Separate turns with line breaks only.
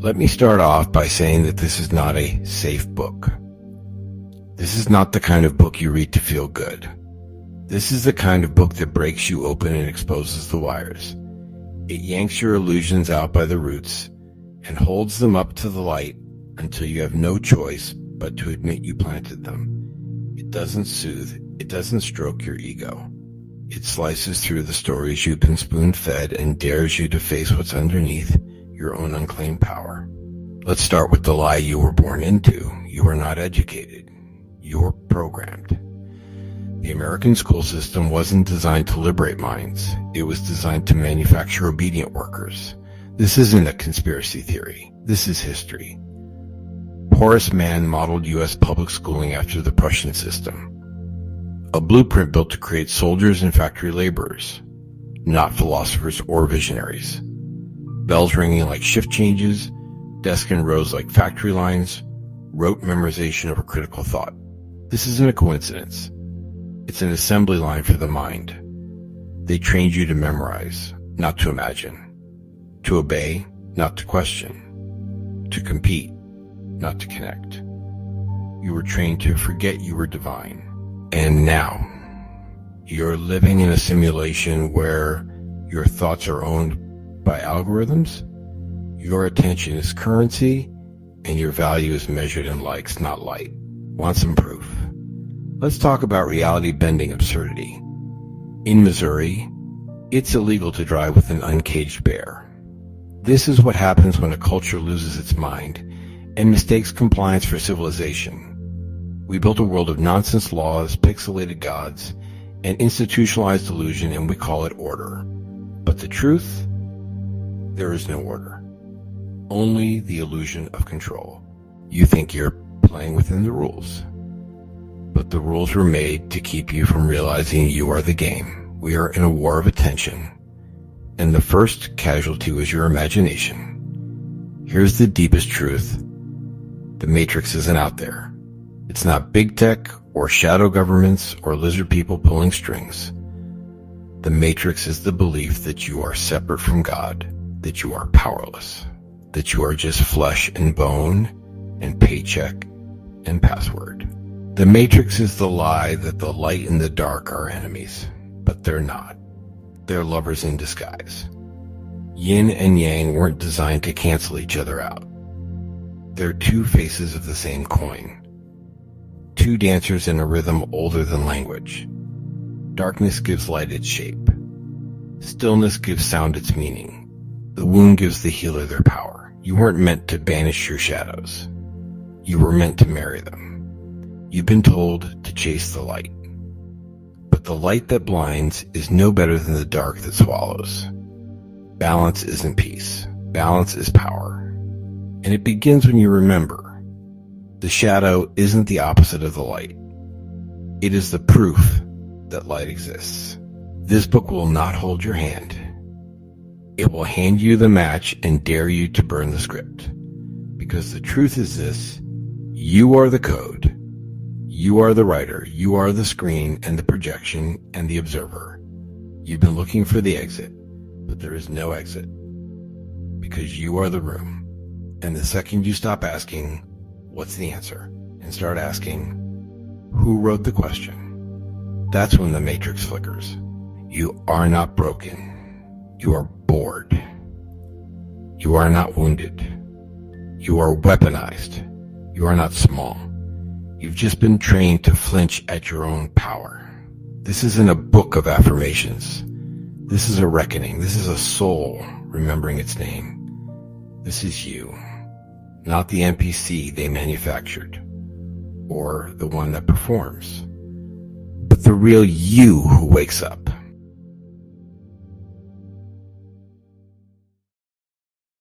Let me start off by saying that this is not a safe book. This is not the kind of book you read to feel good. This is the kind of book that breaks you open and exposes the wires. It yanks your illusions out by the roots and holds them up to the light until you have no choice but to admit you planted them. It doesn't soothe. It doesn't stroke your ego. It slices through the stories you've been spoon-fed and dares you to face what's underneath your own unclaimed power. Let's start with the lie you were born into. You are not educated. You're programmed. The American school system wasn't designed to liberate minds. It was designed to manufacture obedient workers. This isn't a conspiracy theory. This is history. Horace Mann modeled U.S. public schooling after the Prussian system. A blueprint built to create soldiers and factory laborers, not philosophers or visionaries. Bells ringing like shift changes, desks in rows like factory lines, rote memorization over critical thought. This isn't a coincidence. It's an assembly line for the mind. They trained you to memorize, not to imagine. To obey, not to question. To compete, not to connect. You were trained to forget you were divine. And now, you're living in a simulation where your thoughts are owned by algorithms, your attention is currency, and your value is measured in likes, not light. Want some proof? Let's talk about reality-bending absurdity. In Missouri, it's illegal to drive with an uncaged bear. This is what happens when a culture loses its mind and mistakes compliance for civilization. We built a world of nonsense laws, pixelated gods, and institutionalized illusion, and we call it order. But the truth? There is no order. Only the illusion of control. You think you're playing within the rules. But the rules were made to keep you from realizing you are the game. We are in a war of attention. And the first casualty was your imagination. Here's the deepest truth. The Matrix isn't out there. It's not big tech or shadow governments or lizard people pulling strings. The Matrix is the belief that you are separate from God, that you are powerless, that you are just flesh and bone and paycheck and password. The Matrix is the lie that the light and the dark are enemies, but they're not. They're lovers in disguise. Yin and yang weren't designed to cancel each other out. They're two faces of the same coin. Two dancers in a rhythm older than language. Darkness gives light its shape. Stillness gives sound its meaning. The wound gives the healer their power. You weren't meant to banish your shadows. You were meant to marry them. You've been told to chase the light. But the light that blinds is no better than the dark that swallows. Balance isn't peace. Balance is power. And it begins when you remember. The shadow isn't the opposite of the light. It is the proof that light exists. This book will not hold your hand. It will hand you the match and dare you to burn the script. Because the truth is this, you are the code. You are the writer. You are the screen and the projection and the observer. You've been looking for the exit, but there is no exit. Because you are the room. And the second you stop asking, what's the answer? And start asking, who wrote the question? That's when the Matrix flickers. You are not broken. You are bored. You are not wounded. You are weaponized. You are not small. You've just been trained to flinch at your own power. This isn't a book of affirmations. This is a reckoning. This is a soul remembering its name. This is you. Not the NPC they manufactured, or the one that performs, but the real you who wakes up.